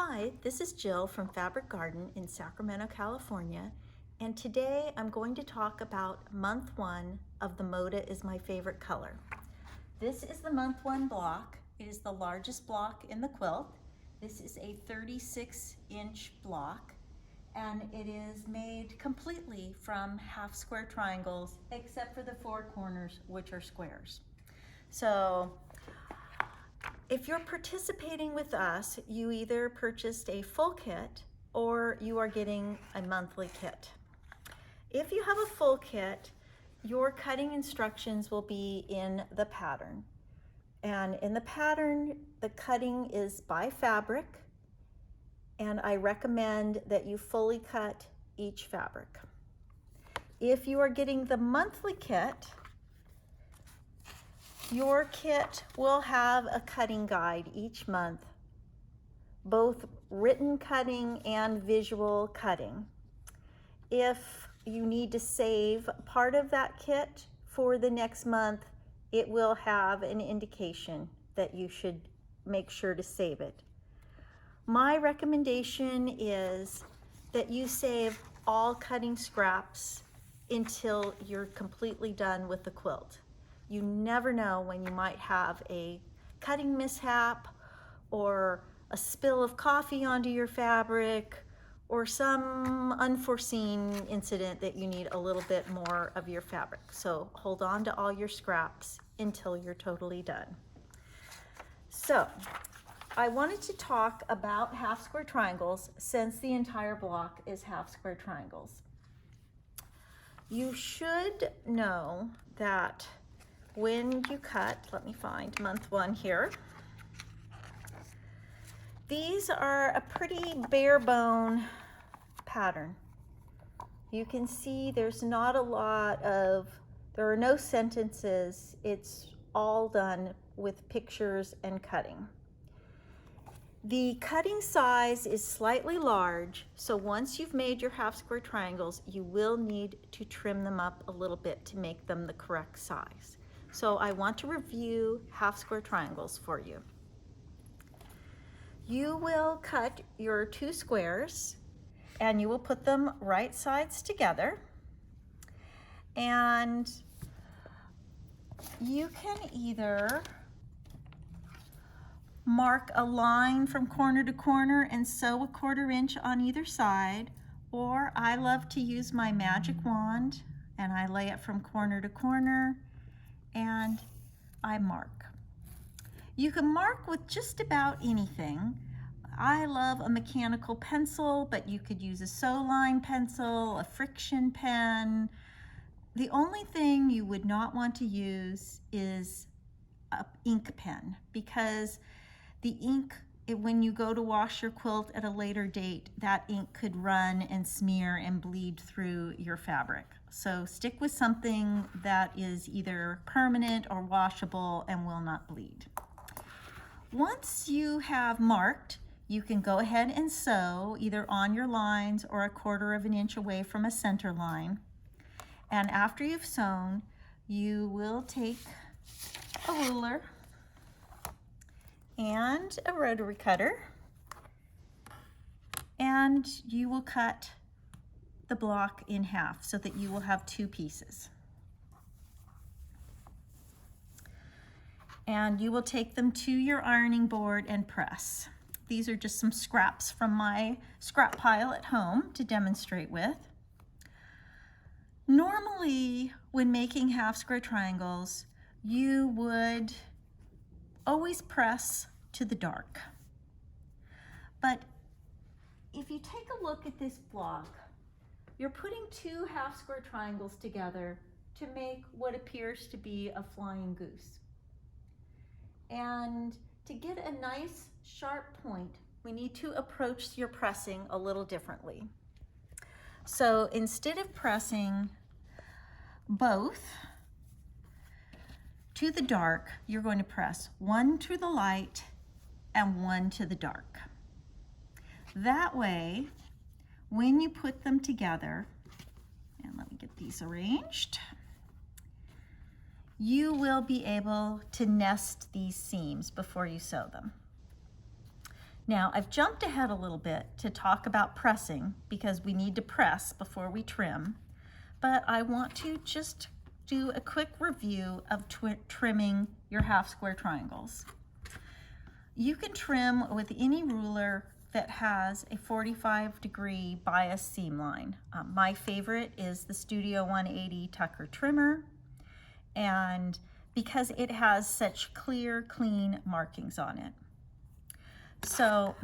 Hi, this is Jill from Fabric Garden in Sacramento, California, and today I'm going to talk about month one of the Moda is my favorite color. This is the month one block. It is the largest block in the quilt. This is a 36-inch block, and it is made completely from half square triangles except for the four corners, which are squares. So if you're participating with us, you either purchased a full kit or you are getting a monthly kit. If you have a full kit, your cutting instructions will be in the pattern. And in the pattern, the cutting is by fabric, and I recommend that you fully cut each fabric. If you are getting the monthly kit, your kit will have a cutting guide each month, both written cutting and visual cutting. If you need to save part of that kit for the next month, it will have an indication that you should make sure to save it. My recommendation is that you save all cutting scraps until you're completely done with the quilt. You never know when you might have a cutting mishap or a spill of coffee onto your fabric or some unforeseen incident that you need a little bit more of your fabric. So hold on to all your scraps until you're totally done. So I wanted to talk about half square triangles since the entire block is half square triangles. You should know that when you cut, let me find month one here. These are a pretty bare bone pattern. You can see there's not a lot of, there are no sentences. It's all done with pictures and cutting. The cutting size is slightly large, so once you've made your half square triangles, you will need to trim them up a little bit to make them the correct size. So I want to review half square triangles for you. You will cut your two squares and you will put them right sides together, and you can either mark a line from corner to corner and sew a 1/4 inch on either side, or I love to use my magic wand and I lay it from corner to corner and I mark. You can mark with just about anything. I love a mechanical pencil, but you could use a sew line pencil, a friction pen. The only thing you would not want to use is an ink pen, because the ink, when you go to wash your quilt at a later date, that ink could run and smear and bleed through your fabric. So stick with something that is either permanent or washable and will not bleed. Once you have marked, you can go ahead and sew either on your lines or a 1/4 inch away from a center line. And after you've sewn, you will take a ruler and a rotary cutter, and you will cut the block in half so that you will have two pieces. And you will take them to your ironing board and press. These are just some scraps from my scrap pile at home to demonstrate with. Normally, when making half square triangles, you would always press to the dark. But if you take a look at this block, you're putting two half square triangles together to make what appears to be a flying goose. And to get a nice sharp point, we need to approach your pressing a little differently. So instead of pressing both to the dark, you're going to press one to the light and one to the dark. That way, when you put them together, and let me get these arranged, you will be able to nest these seams before you sew them. Now, I've jumped ahead a little bit to talk about pressing because we need to press before we trim, but I want to just do a quick review of trimming your half square triangles. You can trim with any ruler that has a 45-degree bias seam line. My favorite is the Studio 180 Tucker trimmer, and because it has such clear, clean markings on it. So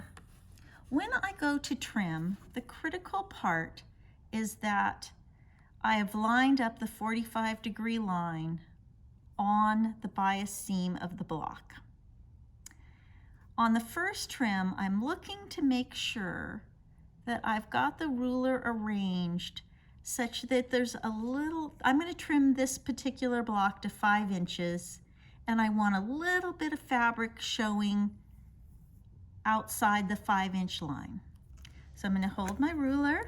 when I go to trim, the critical part is that I have lined up the 45-degree line on the bias seam of the block. On the first trim, I'm looking to make sure that I've got the ruler arranged such that there's a little, I'm going to trim this particular block to 5 inches, and I want a little bit of fabric showing outside the 5-inch line. So I'm going to hold my ruler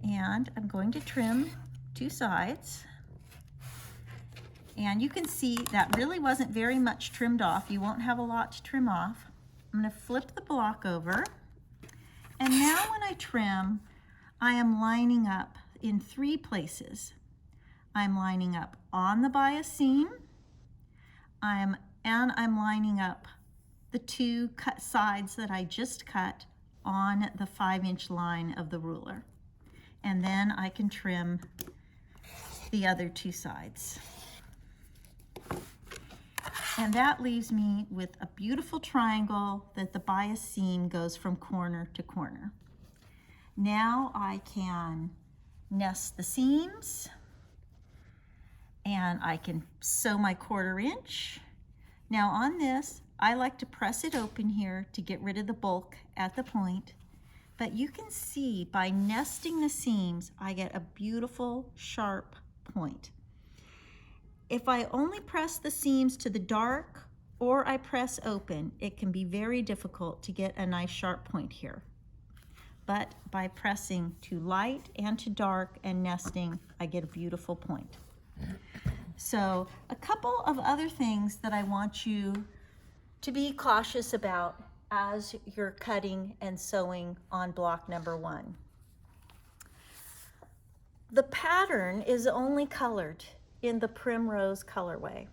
and I'm going to trim 2 sides. And you can see that really wasn't very much trimmed off. You won't have a lot to trim off. I'm going to flip the block over. And now when I trim, I am lining up in 3 places. I'm lining up on the bias seam, and I'm lining up the 2 cut sides that I just cut on the 5-inch line of the ruler. And then I can trim the other 2 sides. And that leaves me with a beautiful triangle that the bias seam goes from corner to corner. Now I can nest the seams, and I can sew my 1/4 inch. Now on this, I like to press it open here to get rid of the bulk at the point, but you can see by nesting the seams, I get a beautiful sharp point. If I only press the seams to the dark or I press open, it can be very difficult to get a nice sharp point here. But by pressing to light and to dark and nesting, I get a beautiful point. So a couple of other things that I want you to be cautious about as you're cutting and sewing on block number 1. The pattern is only colored in the primrose colorway,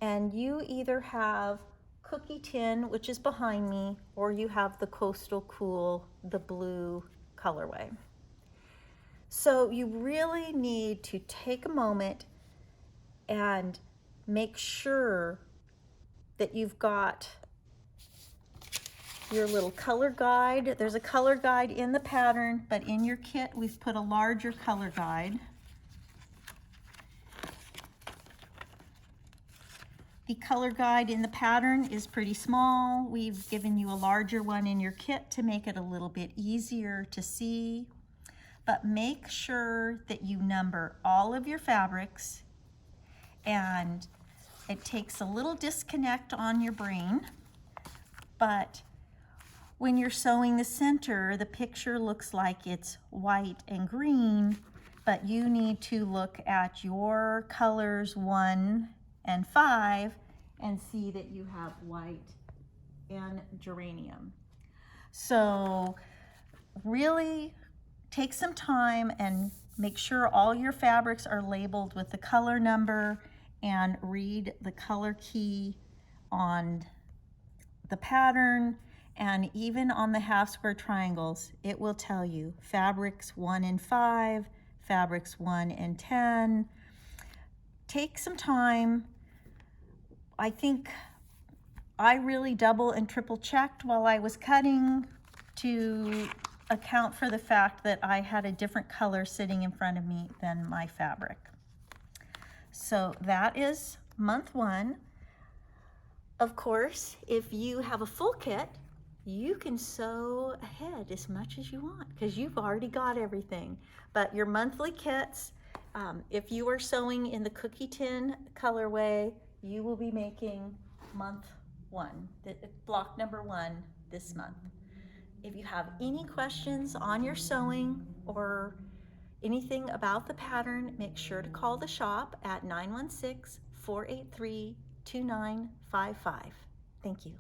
and you either have Cookie Tin, which is behind me, or you have the Coastal Cool, the blue colorway. So you really need to take a moment and make sure that you've got your little color guide. There's a color guide in the pattern, but in your kit we've put a larger color guide. The color guide in the pattern is pretty small. We've given you a larger one in your kit to make it a little bit easier to see. But make sure that you number all of your fabrics, and it takes a little disconnect on your brain, but when you're sewing the center, the picture looks like it's white and green, but you need to look at your colors 1 and 5 and see that you have white and geranium. So really take some time and make sure all your fabrics are labeled with the color number, and read the color key on the pattern, and even on the half square triangles, it will tell you fabrics 1 and 5, fabrics 1 and 10. Take some time. I think I really double and triple checked while I was cutting to account for the fact that I had a different color sitting in front of me than my fabric. So that is month 1. Of course, if you have a full kit, you can sew ahead as much as you want because you've already got everything. But your monthly kits, if you are sewing in the Cookie Tin colorway, you will be making month 1, block number 1 this month. If you have any questions on your sewing or anything about the pattern, make sure to call the shop at 916-483-2955. Thank you.